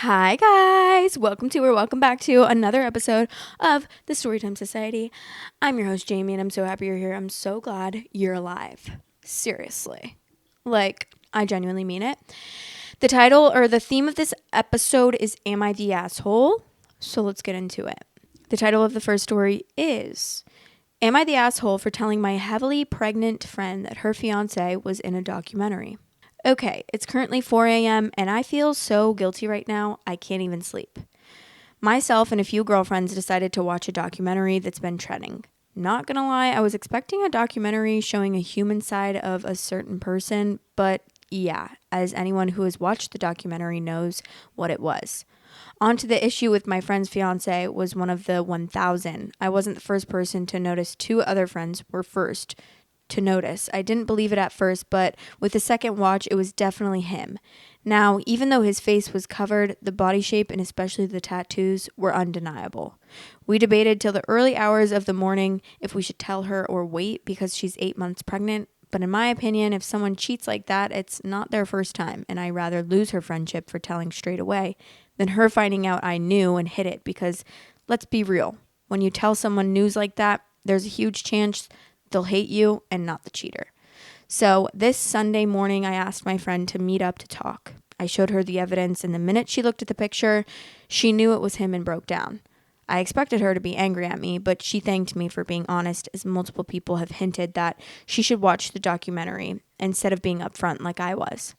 Hi guys, welcome back to another episode of the Storytime Society. I'm your host Jamie and I'm so happy you're here. I'm so glad you're alive. Seriously. I genuinely mean it. The title or the theme of this episode is Am I the Asshole? So let's get into it. The title of the first story is Am I the Asshole for telling my heavily pregnant friend that her fiancé was in a documentary? Okay, it's currently 4 a.m. and I feel so guilty right now, I can't even sleep. Myself and a few girlfriends decided to watch a documentary that's been trending. Not gonna lie, I was expecting a documentary showing a human side of a certain person, but yeah, as anyone who has watched the documentary knows what it was. On to the issue with my friend's fiance was one of the 1,000. I wasn't the first person to notice. Two other friends were first to notice. I didn't believe it at first, but with the second watch, it was definitely him. Now, even though his face was covered, the body shape and especially the tattoos were undeniable. We debated till the early hours of the morning if we should tell her or wait because she's 8 months pregnant. But in my opinion, if someone cheats like that, it's not their first time, and I'd rather lose her friendship for telling straight away than her finding out I knew and hid it because, let's be real, when you tell someone news like that, there's a huge chance they'll hate you and not the cheater. So this Sunday morning, I asked my friend to meet up to talk. I showed her the evidence, and the minute she looked at the picture, she knew it was him and broke down. I expected her to be angry at me, but she thanked me for being honest, as multiple people have hinted that she should watch the documentary instead of being upfront like I was.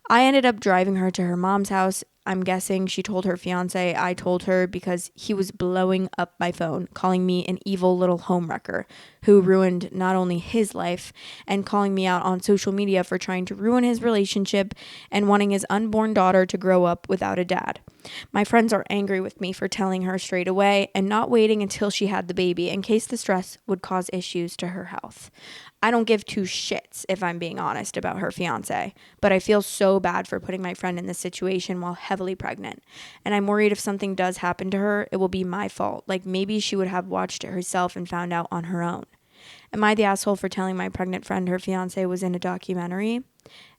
I ended up driving her to her mom's house. I'm guessing she told her fiance I told her because he was blowing up my phone, calling me an evil little homewrecker who ruined not only his life and calling me out on social media for trying to ruin his relationship and wanting his unborn daughter to grow up without a dad. My friends are angry with me for telling her straight away and not waiting until she had the baby in case the stress would cause issues to her health. I don't give two shits if I'm being honest about her fiance, but I feel so bad for putting my friend in this situation while heavily pregnant. And I'm worried if something does happen to her, it will be my fault. Like maybe she would have watched it herself and found out on her own. Am I the asshole for telling my pregnant friend her fiance was in a documentary?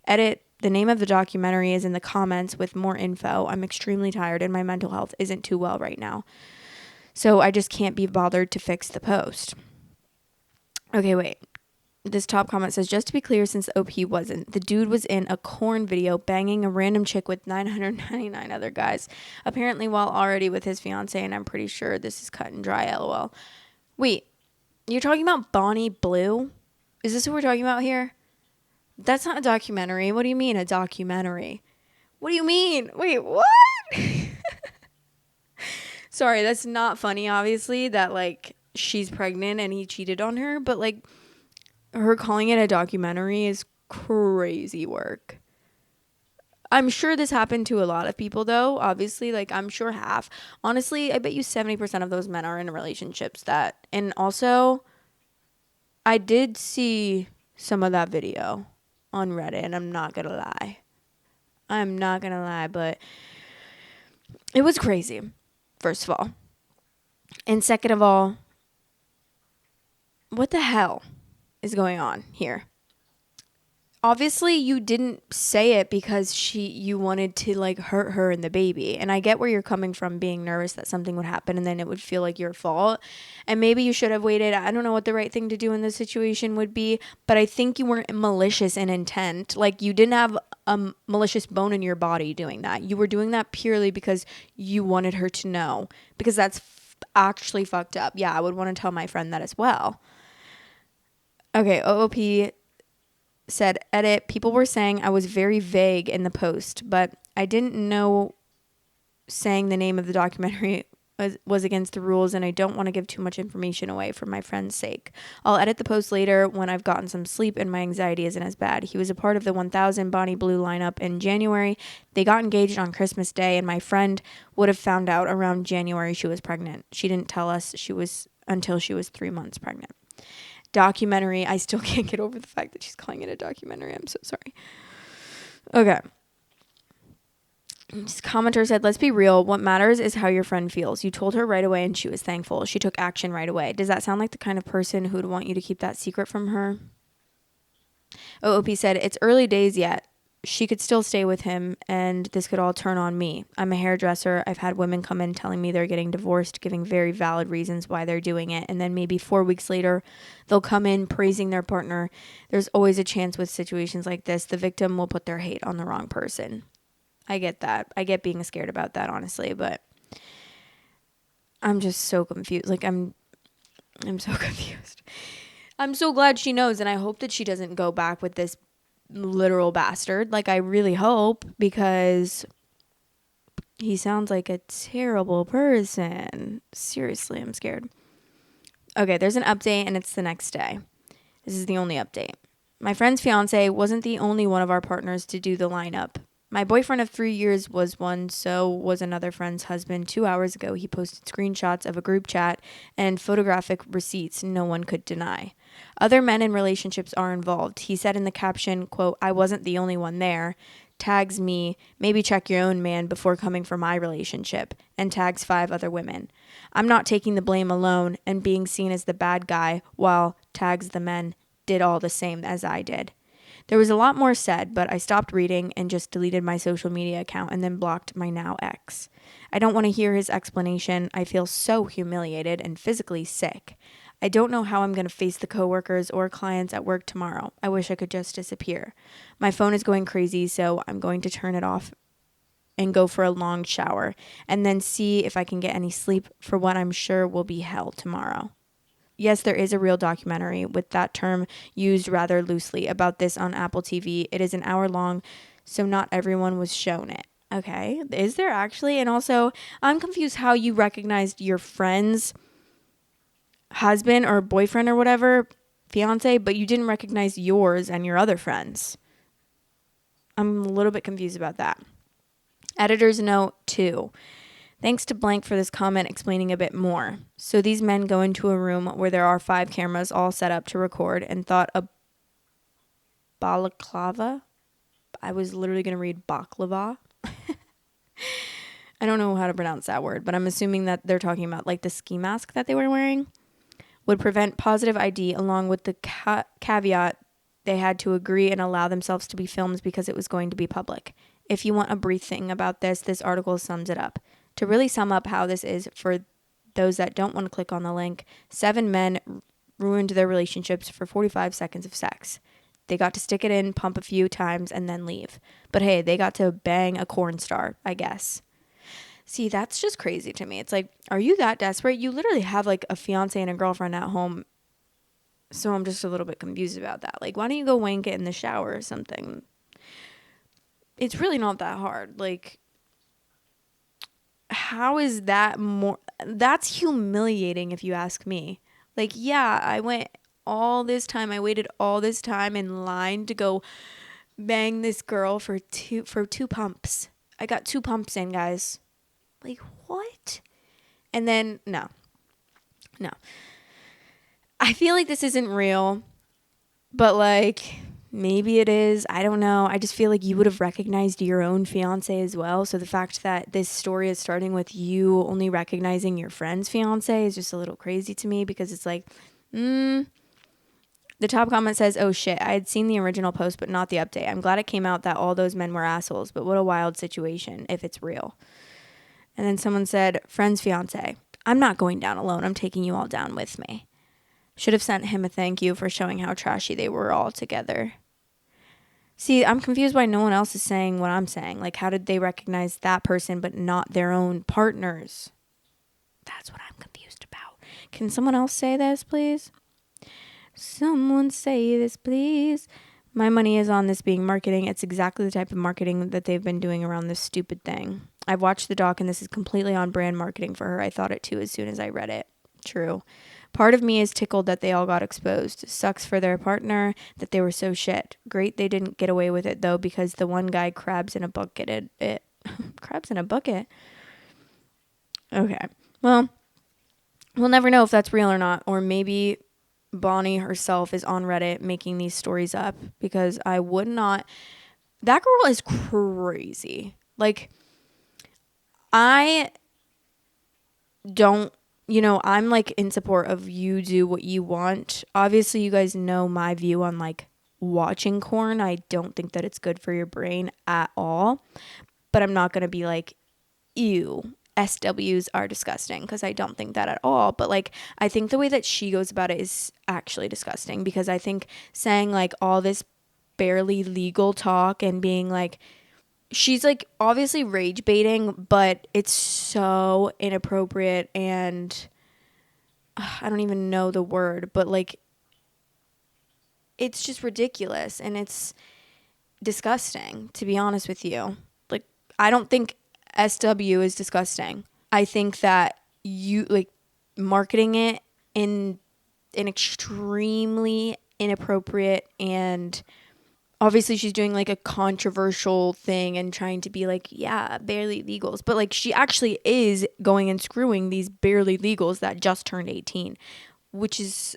Edit. The name of the documentary is in the comments with more info. I'm extremely tired and my mental health isn't too well right now. So I just can't be bothered to fix the post. Okay, wait. This top comment says, just to be clear, since the OP wasn't, the dude was in a corn video banging a random chick with 999 other guys, apparently while already with his fiance, and I'm pretty sure this is cut and dry, lol. Wait, you're talking about Bonnie Blue? Is this what we're talking about here? That's not a documentary. What do you mean a documentary? What do you mean? Wait, what? Sorry, that's not funny, obviously, that, she's pregnant and he cheated on her, but, her calling it a documentary is crazy work. I'm sure this happened to a lot of people, though. Obviously, I'm sure half. Honestly, I bet you 70% of those men are in relationships that... And also, I did see some of that video on Reddit, and I'm not gonna lie. But it was crazy, first of all. And second of all, what the hell is going on here? Obviously, you didn't say it because you wanted to hurt her and the baby. And I get where you're coming from, being nervous that something would happen and then it would feel like your fault. And maybe you should have waited. I don't know what the right thing to do in this situation would be, but I think you weren't malicious in intent. You didn't have a malicious bone in your body doing that. You were doing that purely because you wanted her to know, because that's actually fucked up. Yeah, I would want to tell my friend that as well. Okay, OOP said, edit, people were saying I was very vague in the post, but I didn't know saying the name of the documentary was against the rules, and I don't want to give too much information away for my friend's sake. I'll edit the post later when I've gotten some sleep and my anxiety isn't as bad. He was a part of the 1,000 Bonnie Blue lineup in January. They got engaged on Christmas Day, and my friend would have found out around January she was pregnant. She didn't tell us until she was 3 months pregnant. Documentary. I still can't get over the fact that she's calling it a documentary. I'm so sorry. Okay. This commenter said, let's be real. What matters is how your friend feels. You told her right away and she was thankful. She took action right away. Does that sound like the kind of person who would want you to keep that secret from her? OOP said, it's early days yet. she could still stay with him and this could all turn on me. I'm a hairdresser. I've had women come in telling me they're getting divorced, giving very valid reasons why they're doing it. And then maybe 4 weeks later, they'll come in praising their partner. There's always a chance with situations like this, the victim will put their hate on the wrong person. I get that. I get being scared about that, honestly, but I'm just so confused. Like, I'm so confused. I'm so glad she knows, and I hope that she doesn't go back with this literal bastard. Like, I really hope, because he sounds like a terrible person. Seriously, I'm scared. Okay, there's an update, and it's the next day. This is the only update. My friend's fiance wasn't the only one of our partners to do the lineup. My boyfriend of 3 years was one, so was another friend's husband. 2 hours ago, he posted screenshots of a group chat and photographic receipts no one could deny. Other men in relationships are involved. He said in the caption, quote, "I wasn't the only one there," tags me, "Maybe check your own man before coming for my relationship," and tags 5 other women. I'm not taking the blame alone and being seen as the bad guy, while tags the men did all the same as I did. There was a lot more said, but I stopped reading and just deleted my social media account and then blocked my now ex. I don't want to hear his explanation. I feel so humiliated and physically sick. I don't know how I'm going to face the coworkers or clients at work tomorrow. I wish I could just disappear. My phone is going crazy, so I'm going to turn it off and go for a long shower and then see if I can get any sleep for what I'm sure will be hell tomorrow. Yes, there is a real documentary, with that term used rather loosely, about this on Apple TV. It is an hour long, so not everyone was shown it. Okay, is there actually? And also, I'm confused how you recognized your friend's husband or boyfriend or whatever, fiance, but you didn't recognize yours and your other friends. I'm a little bit confused about that. Editor's note 2. Thanks to blank for this comment explaining a bit more. So these men go into a room where there are 5 cameras all set up to record and thought a balaclava. I was literally going to read baklava. I don't know how to pronounce that word, but I'm assuming that they're talking about like the ski mask that they were wearing would prevent positive ID, along with the caveat they had to agree and allow themselves to be filmed because it was going to be public. If you want a brief thing about this article sums it up. To really sum up how this is for those that don't want to click on the link, 7 men ruined their relationships for 45 seconds of sex. They got to stick it in, pump a few times, and then leave. But hey, they got to bang a corn star, I guess. See, that's just crazy to me. It's like, are you that desperate? You literally have like a fiance and a girlfriend at home. So I'm just a little bit confused about that. Like, why don't you go wank it in the shower or something? It's really not that hard. Like, how is that more? That's humiliating if you ask me. Like, yeah, I went all this time. I waited all this time in line to go bang this girl for two pumps. I got 2 pumps in, guys. Like, what? And then, no. I feel like this isn't real, but like, maybe it is. I don't know. I just feel like you would have recognized your own fiance as well. So the fact that this story is starting with you only recognizing your friend's fiance is just a little crazy to me, because it's like, the top comment says, "Oh shit, I had seen the original post, but not the update. I'm glad it came out that all those men were assholes, but what a wild situation if it's real." And then someone said, "Friend's fiance. I'm not going down alone. I'm taking you all down with me. Should have sent him a thank you for showing how trashy they were all together." See, I'm confused why no one else is saying what I'm saying. Like, how did they recognize that person but not their own partners? That's what I'm confused about. Can someone else say this, please? Someone say this, please. My money is on this being marketing. It's exactly the type of marketing that they've been doing around this stupid thing. I've watched the doc, and this is completely on brand marketing for her. I thought it too as soon as I read it. True. Part of me is tickled that they all got exposed. Sucks for their partner that they were so shit. Great they didn't get away with it, though, because the one guy crabs in a bucket. Crabs in a bucket? Okay. Well, we'll never know if that's real or not. Or maybe Bonnie herself is on Reddit making these stories up, because I would not. That girl is crazy. Like, I don't. I'm like in support of you do what you want. Obviously, you guys know my view on like watching corn. I don't think that it's good for your brain at all. But I'm not going to be like, ew, SWs are disgusting, because I don't think that at all. But like, I think the way that she goes about it is actually disgusting, because I think saying like all this barely legal talk and being like, she's like obviously rage baiting, but it's so inappropriate, and I don't even know the word, but like, it's just ridiculous and it's disgusting, to be honest with you. Like, I don't think SW is disgusting. I think that you like marketing it in an extremely inappropriate, and obviously she's doing like a controversial thing and trying to be like, yeah, barely legals, but like she actually is going and screwing these barely legals that just turned 18, which is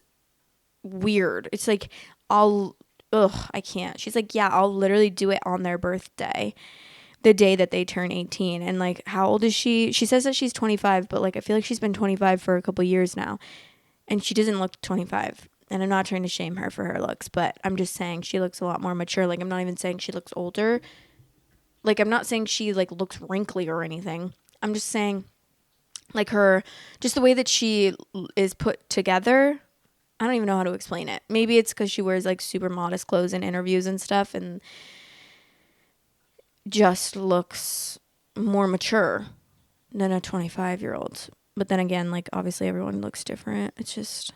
weird. It's like, I can't. She's like, yeah, I'll literally do it on their birthday, the day that they turn 18. And like, how old is she? She says that she's 25, but like, I feel like she's been 25 for a couple years now, and she doesn't look 25. And I'm not trying to shame her for her looks, but I'm just saying she looks a lot more mature. Like, I'm not even saying she looks older. Like, I'm not saying she like looks wrinkly or anything. I'm just saying like just the way that she is put together. I don't even know how to explain it. Maybe it's because she wears like super modest clothes in interviews and stuff, and just looks more mature than a 25-year-old. But then again, like, obviously everyone looks different. It's just,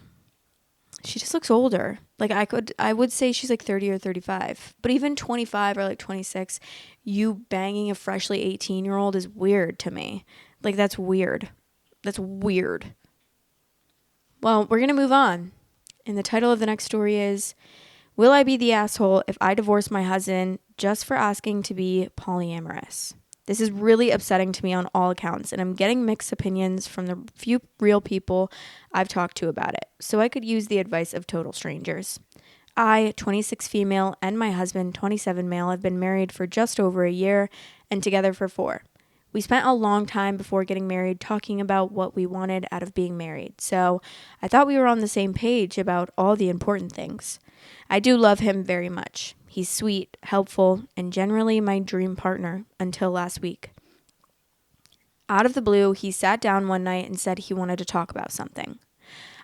she just looks older. Like, I would say she's like 30 or 35. But even 25 or like 26, you banging a freshly 18-year-old is weird to me. Like, that's weird. That's weird. Well, we're going to move on. And the title of the next story is, will I be the asshole if I divorce my husband just for asking to be polyamorous? This is really upsetting to me on all accounts, and I'm getting mixed opinions from the few real people I've talked to about it, so I could use the advice of total strangers. I, 26 female, and my husband, 27 male, have been married for just over a year and together for 4. We spent a long time before getting married talking about what we wanted out of being married, so I thought we were on the same page about all the important things. I do love him very much. He's sweet, helpful, and generally my dream partner until last week. Out of the blue, he sat down one night and said he wanted to talk about something.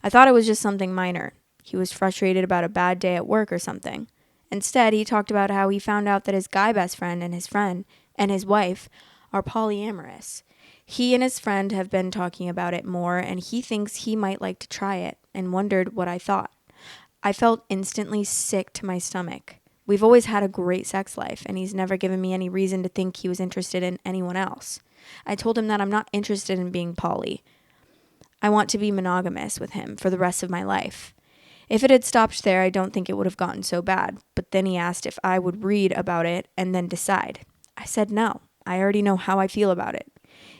I thought it was just something minor. He was frustrated about a bad day at work or something. Instead, he talked about how he found out that his guy best friend and his wife are polyamorous. He and his friend have been talking about it more, and he thinks he might like to try it, and wondered what I thought. I felt instantly sick to my stomach. We've always had a great sex life, and he's never given me any reason to think he was interested in anyone else. I told him that I'm not interested in being poly. I want to be monogamous with him for the rest of my life. If it had stopped there, I don't think it would have gotten so bad, but then he asked if I would read about it and then decide. I said no. I already know how I feel about it.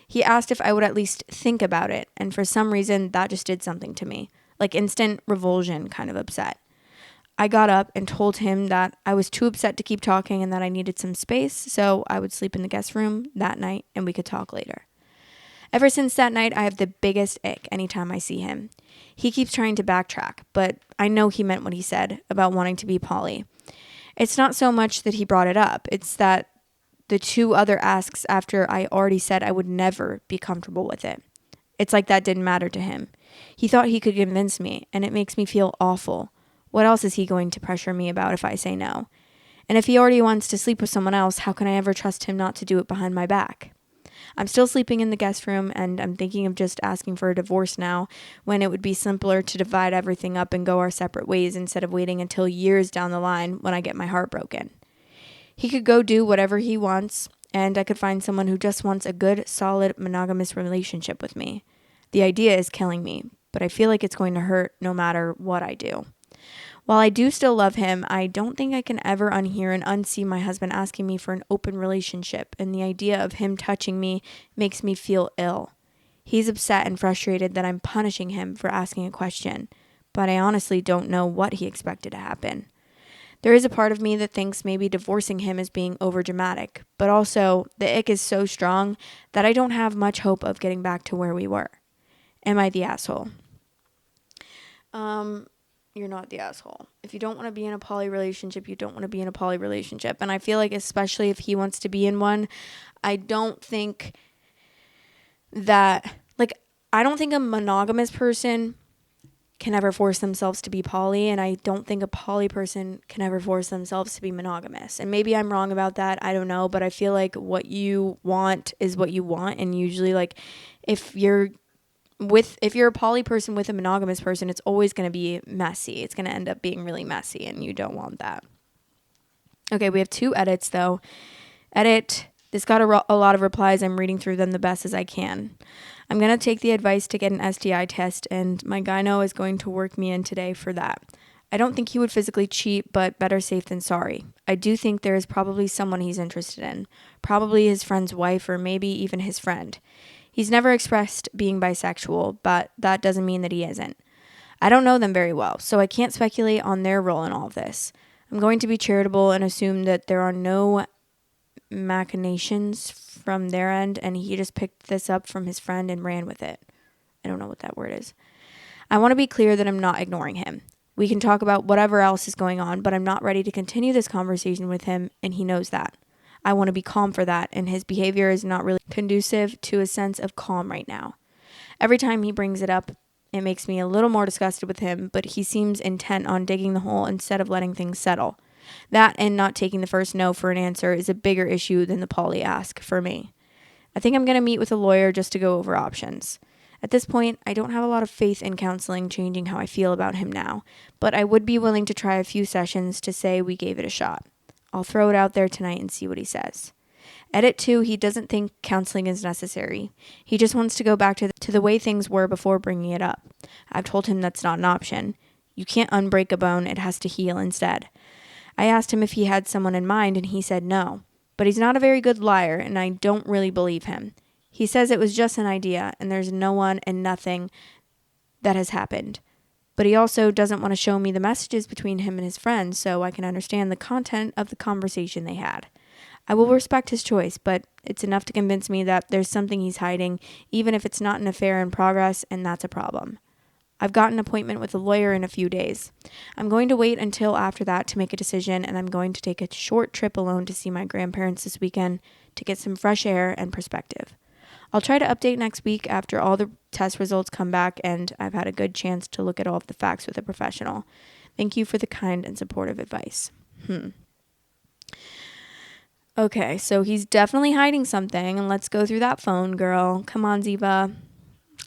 He asked if I would at least think about it, and for some reason that just did something to me, like instant revulsion kind of upset. I got up and told him that I was too upset to keep talking and that I needed some space, so I would sleep in the guest room that night and we could talk later. Ever since that night, I have the biggest ick anytime I see him. He keeps trying to backtrack, but I know he meant what he said about wanting to be poly. It's not so much that he brought it up, it's that the 2 other asks after I already said I would never be comfortable with it. It's like that didn't matter to him. He thought he could convince me, and it makes me feel awful. What else is he going to pressure me about if I say no? And if he already wants to sleep with someone else, how can I ever trust him not to do it behind my back? I'm still sleeping in the guest room, and I'm thinking of just asking for a divorce now, when it would be simpler to divide everything up and go our separate ways instead of waiting until years down the line when I get my heart broken. He could go do whatever he wants, and I could find someone who just wants a good, solid, monogamous relationship with me. The idea is killing me, but I feel like it's going to hurt no matter what I do. While I do still love him, I don't think I can ever unhear and unsee my husband asking me for an open relationship, and the idea of him touching me makes me feel ill. He's upset and frustrated that I'm punishing him for asking a question, but I honestly don't know what he expected to happen. There is a part of me that thinks maybe divorcing him is being overdramatic, but also the ick is so strong that I don't have much hope of getting back to where we were. Am I the asshole? you're not the asshole. If you don't want to be in a poly relationship, you don't want to be in a poly relationship. And I feel like, especially if he wants to be in one, I don't think that, like, I don't think a monogamous person can ever force themselves to be poly, and I don't think a poly person can ever force themselves to be monogamous. And maybe I'm wrong about that, I don't know, but I feel like what you want is what you want. And usually, like, if you're a poly person with a monogamous person, it's always going to be messy. It's going to end up being really messy, and you don't want that. Okay, we have 2 edits though. This got a lot of replies. I'm reading through them the best as I can. I'm going to take the advice to get an STI test, and my gyno is going to work me in today for that. I don't think he would physically cheat, but better safe than sorry. I do think there is probably someone he's interested in. Probably his friend's wife, or maybe even his friend. He's never expressed being bisexual, but that doesn't mean that he isn't. I don't know them very well, so I can't speculate on their role in all of this. I'm going to be charitable and assume that there are no machinations from their end, and he just picked this up from his friend and ran with it. I don't know what that word is. I want to be clear that I'm not ignoring him. We can talk about whatever else is going on, but I'm not ready to continue this conversation with him, and he knows that. I want to be calm for that, and his behavior is not really conducive to a sense of calm right now. Every time he brings it up, it makes me a little more disgusted with him, but he seems intent on digging the hole instead of letting things settle. That and not taking the first no for an answer is a bigger issue than the poly ask for me. I think I'm going to meet with a lawyer just to go over options. At this point, I don't have a lot of faith in counseling changing how I feel about him now, but I would be willing to try a few sessions to say we gave it a shot. I'll throw it out there tonight and see what he says. Edit 2, he doesn't think counseling is necessary. He just wants to go back to the way things were before bringing it up. I've told him that's not an option. You can't unbreak a bone, it has to heal instead. I asked him if he had someone in mind, and he said no. But he's not a very good liar, and I don't really believe him. He says it was just an idea, and there's no one and nothing that has happened. But he also doesn't want to show me the messages between him and his friends so I can understand the content of the conversation they had. I will respect his choice, but it's enough to convince me that there's something he's hiding, even if it's not an affair in progress, and that's a problem. I've got an appointment with a lawyer in a few days. I'm going to wait until after that to make a decision, and I'm going to take a short trip alone to see my grandparents this weekend to get some fresh air and perspective. I'll try to update next week after all the test results come back and I've had a good chance to look at all of the facts with a professional. Thank you for the kind and supportive advice. Okay, so he's definitely hiding something, and let's go through that phone, girl. Come on, Ziva.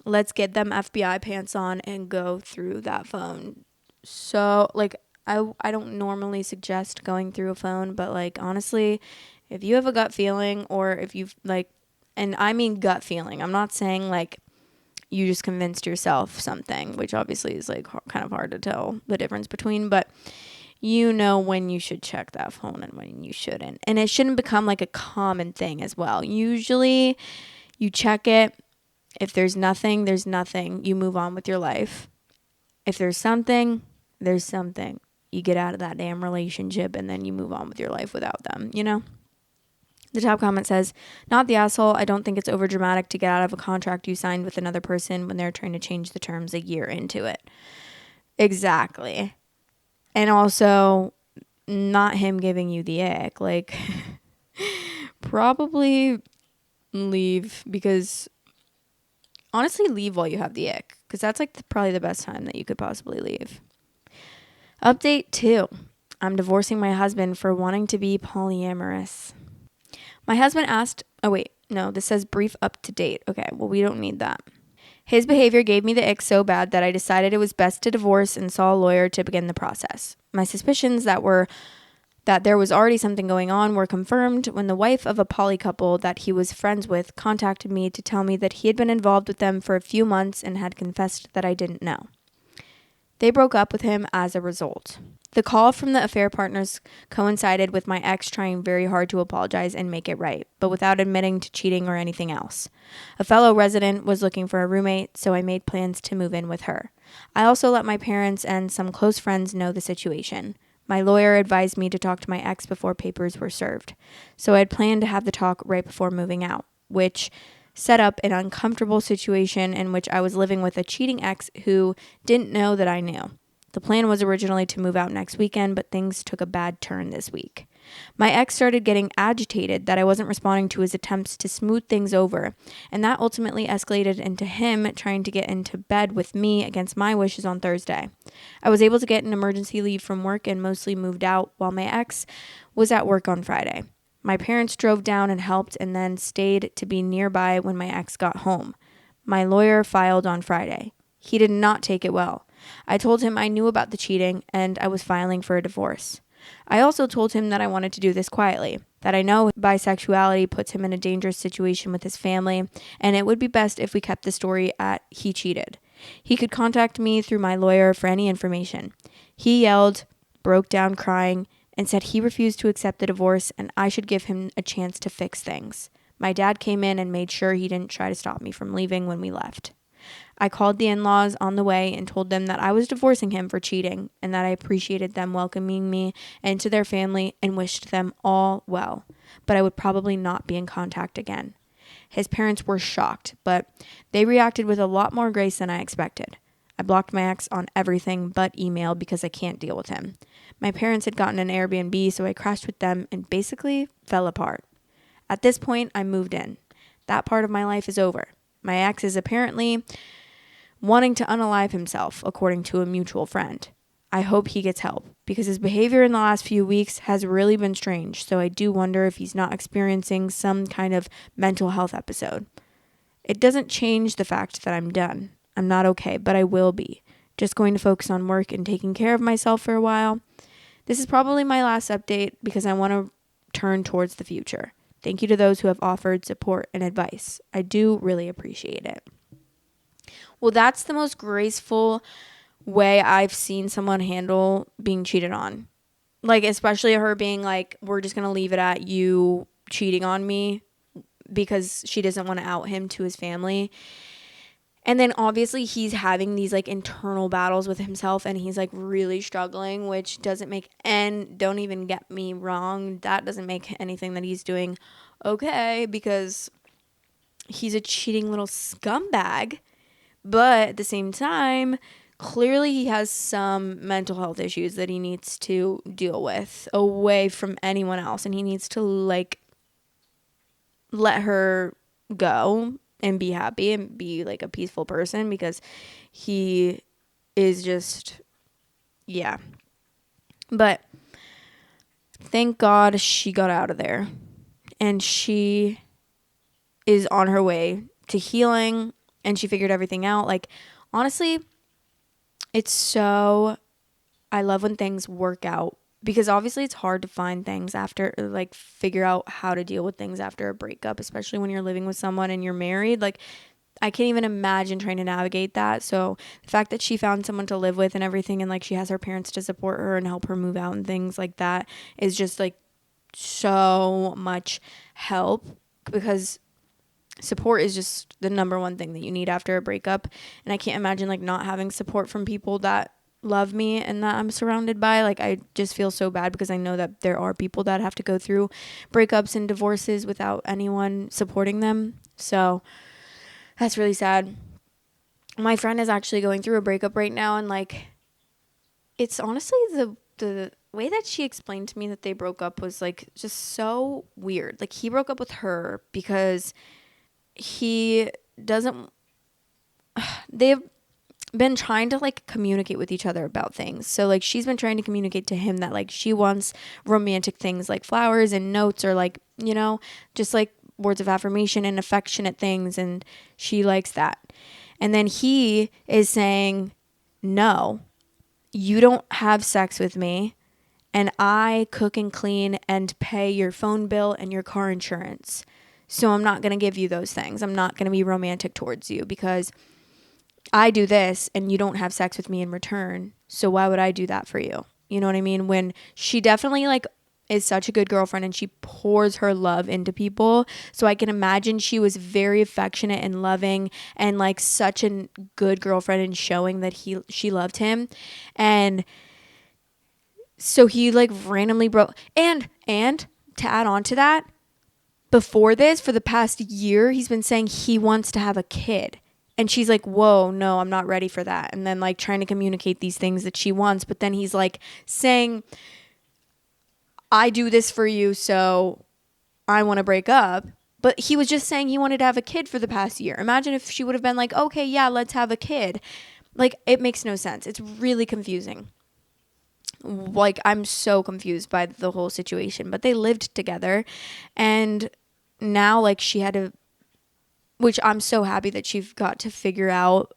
Let's get them FBI pants on and go through that phone. So, like, I don't normally suggest going through a phone, but, like, honestly, if you have a gut feeling, or if you've, like, and I mean gut feeling, I'm not saying, like, you just convinced yourself something, which obviously is, like, kind of hard to tell the difference between, but you know when you should check that phone and when you shouldn't. And it shouldn't become, like, a common thing as well. Usually, you check it. If there's nothing, there's nothing. You move on with your life. If there's something, there's something. You get out of that damn relationship and then you move on with your life without them, you know? The top comment says, not the asshole. I don't think it's overdramatic to get out of a contract you signed with another person when they're trying to change the terms a year into it. Exactly. And also, not him giving you the ick. Like, probably leave, because honestly, leave while you have the ick, because that's like probably the best time that you could possibly leave. Update 2. I'm divorcing my husband for wanting to be polyamorous. My husband asked, this says brief up to date. Okay, well, we don't need that. His behavior gave me the ick so bad that I decided it was best to divorce and saw a lawyer to begin the process. My suspicions that there was already something going on were confirmed when the wife of a poly couple that he was friends with contacted me to tell me that he had been involved with them for a few months and had confessed that I didn't know. They broke up with him as a result. The call from the affair partners coincided with my ex trying very hard to apologize and make it right, but without admitting to cheating or anything else. A fellow resident was looking for a roommate, so I made plans to move in with her. I also let my parents and some close friends know the situation. My lawyer advised me to talk to my ex before papers were served, so I had planned to have the talk right before moving out, which set up an uncomfortable situation in which I was living with a cheating ex who didn't know that I knew. The plan was originally to move out next weekend, but things took a bad turn this week. My ex started getting agitated that I wasn't responding to his attempts to smooth things over, and that ultimately escalated into him trying to get into bed with me against my wishes on Thursday. I was able to get an emergency leave from work and mostly moved out while my ex was at work on Friday. My parents drove down and helped and then stayed to be nearby when my ex got home. My lawyer filed on Friday. He did not take it well. I told him I knew about the cheating and I was filing for a divorce. I also told him that I wanted to do this quietly, that I know bisexuality puts him in a dangerous situation with his family, and it would be best if we kept the story at he cheated. He could contact me through my lawyer for any information. He yelled, broke down crying, and said he refused to accept the divorce and I should give him a chance to fix things. My dad came in and made sure he didn't try to stop me from leaving when we left. I called the in-laws on the way and told them that I was divorcing him for cheating and that I appreciated them welcoming me into their family and wished them all well, but I would probably not be in contact again. His parents were shocked, but they reacted with a lot more grace than I expected. I blocked my ex on everything but email because I can't deal with him. My parents had gotten an Airbnb, so I crashed with them and basically fell apart. At this point, I moved in. That part of my life is over. My ex is apparently wanting to unalive himself, according to a mutual friend. I hope he gets help because his behavior in the last few weeks has really been strange, so I do wonder if he's not experiencing some kind of mental health episode. It doesn't change the fact that I'm done. I'm not okay, but I will be. Just going to focus on work and taking care of myself for a while. This is probably my last update because I want to turn towards the future. Thank you to those who have offered support and advice. I do really appreciate it. Well, that's the most graceful way I've seen someone handle being cheated on. Like, especially her being like, we're just going to leave it at you cheating on me because she doesn't want to out him to his family. And then obviously he's having these like internal battles with himself and he's like really struggling, which doesn't make, and don't even get me wrong, that doesn't make anything that he's doing okay because he's a cheating little scumbag. But at the same time, clearly he has some mental health issues that he needs to deal with away from anyone else. And he needs to like let her go and be happy and be like a peaceful person because he is just, yeah. But thank God she got out of there and she is on her way to healing and she figured everything out. Like, honestly, it's so, I love when things work out because obviously it's hard to find things after, like, figure out how to deal with things after a breakup, especially when you're living with someone and you're married. Like, I can't even imagine trying to navigate that. So the fact that she found someone to live with and everything and like she has her parents to support her and help her move out and things like that is just like so much help because support is just the number one thing that you need after a breakup. And I can't imagine like not having support from people that love me and that I'm surrounded by. Like, I just feel so bad because I know that there are people that have to go through breakups and divorces without anyone supporting them. So that's really sad. My friend is actually going through a breakup right now and like it's honestly the way that she explained to me that they broke up was like just so weird. Like, he broke up with her because he doesn't, they've been trying to like communicate with each other about things. So like she's been trying to communicate to him that like she wants romantic things like flowers and notes or like, you know, just like words of affirmation and affectionate things, and she likes that. And then he is saying, no, you don't have sex with me and I cook and clean and pay your phone bill and your car insurance. So I'm not going to give you those things. I'm not going to be romantic towards you because I do this and you don't have sex with me in return. So why would I do that for you? You know what I mean? When she definitely like is such a good girlfriend and she pours her love into people. So I can imagine she was very affectionate and loving and like such a good girlfriend and showing that she loved him. And so he like randomly broke. And to add on to that, before this, for the past year, he's been saying he wants to have a kid. And she's like, whoa, no, I'm not ready for that. And then like trying to communicate these things that she wants. But then he's like saying, I do this for you, so I want to break up. But he was just saying he wanted to have a kid for the past year. Imagine if she would have been like, okay, yeah, let's have a kid. Like, it makes no sense. It's really confusing. Like, I'm so confused by the whole situation. But they lived together. And now, like, she had to, which I'm so happy that she got to figure out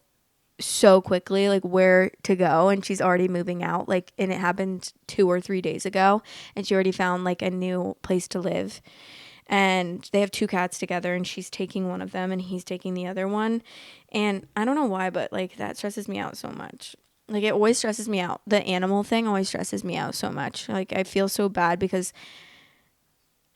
so quickly, like, where to go. And she's already moving out. Like, and it happened 2 or 3 days ago. And she already found, like, a new place to live. And they have 2 cats together, and she's taking one of them and he's taking the other one. And I don't know why, but like that stresses me out so much. Like, it always stresses me out. The animal thing always stresses me out so much. Like, I feel so bad because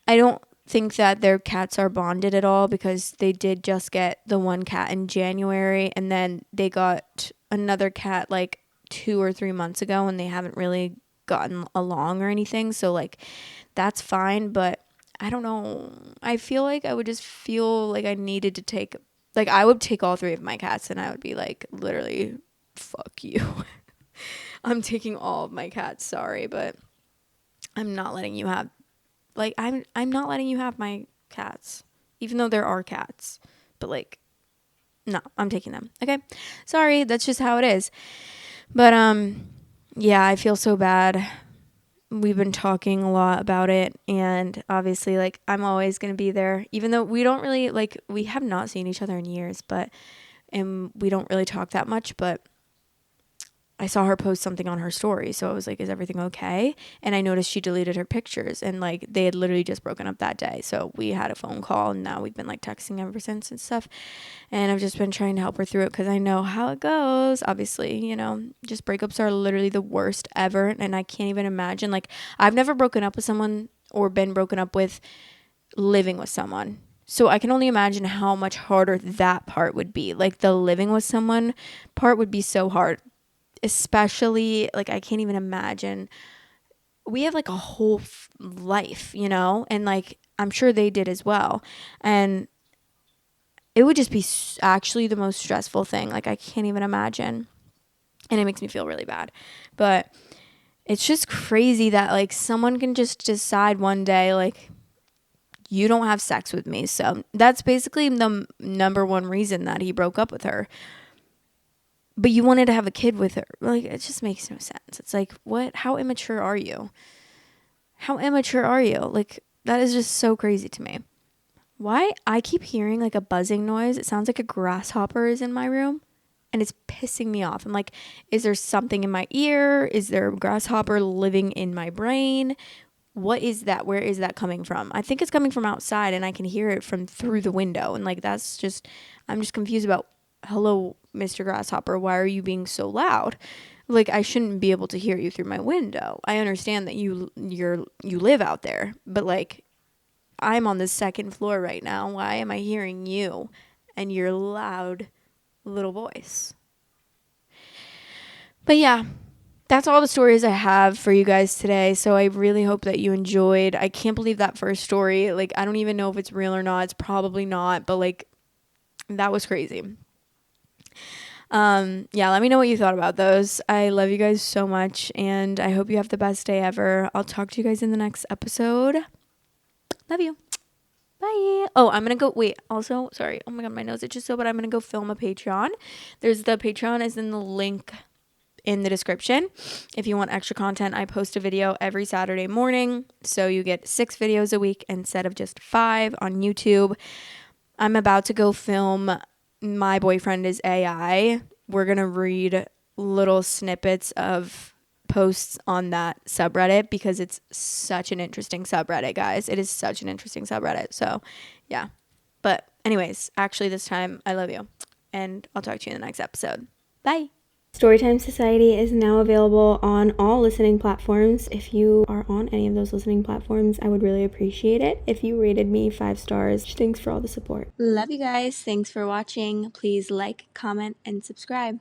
I don't think that their cats are bonded at all, because they did just get the one cat in January, and then they got another cat like 2 or 3 months ago, and they haven't really gotten along or anything. So like, that's fine, but I don't know. I feel like I would just feel like I needed to take, like, I would take all 3 of my cats and I would be like, literally, fuck you. I'm taking all of my cats. Sorry, but I'm not letting you have, like, I'm not letting you have my cats, even though there are cats. But like, no, I'm taking them. Okay. Sorry. That's just how it is. But, yeah, I feel so bad. We've been talking a lot about it, and obviously, like, I'm always going to be there, even though we don't really, like, we have not seen each other in years, and we don't really talk that much. But I saw her post something on her story, so I was like, is everything okay? And I noticed she deleted her pictures, and like, they had literally just broken up that day. So we had a phone call, and now we've been like texting ever since and stuff. And I've just been trying to help her through it, because I know how it goes. Obviously, you know, just breakups are literally the worst ever. And I can't even imagine, like, I've never broken up with someone or been broken up with living with someone. So I can only imagine how much harder that part would be. Like, the living with someone part would be so hard. Especially, like, I can't even imagine. We have like a whole life, you know, and like, I'm sure they did as well. And it would just be actually the most stressful thing. Like, I can't even imagine. And it makes me feel really bad. But it's just crazy that like someone can just decide one day, like, you don't have sex with me. So that's basically the number one reason that he broke up with her. But you wanted to have a kid with her. Like, it just makes no sense. It's like, what? How immature are you? How immature are you? Like, that is just so crazy to me. Why? I keep hearing like a buzzing noise. It sounds like a grasshopper is in my room, and it's pissing me off. I'm like, is there something in my ear? Is there a grasshopper living in my brain? What is that? Where is that coming from? I think it's coming from outside, and I can hear it from through the window. And like, that's just, I'm just confused about, hello, Mr. Grasshopper, why are you being so loud? Like, I shouldn't be able to hear you through my window. I understand that you live out there, but like, I'm on the 2nd floor right now. Why am I hearing you and your loud little voice? But yeah, that's all the stories I have for you guys today. So I really hope that you enjoyed. I can't believe that first story. Like, I don't even know if it's real or not. It's probably not, but like, that was crazy. Yeah, let me know what you thought about those. I love you guys so much, and I hope you have the best day ever. I'll talk to you guys in the next episode. Love you. Bye. Oh, I'm gonna go, wait, also, sorry, oh my god, my nose itches so, but I'm gonna go film a Patreon. The Patreon is in the link in the description. If you want extra content, I post a video every Saturday morning, so you get 6 videos a week instead of just 5 on YouTube. I'm about to go film My Boyfriend is AI. We're going to read little snippets of posts on that subreddit, because it's such an interesting subreddit, guys. It is such an interesting subreddit. So, yeah. But anyways, actually this time, I love you. And I'll talk to you in the next episode. Bye. Storytime Society is now available on all listening platforms. If you are on any of those listening platforms, I would really appreciate it if you rated me 5 stars. Thanks for all the support. Love you guys. Thanks for watching. Please like, comment, and subscribe.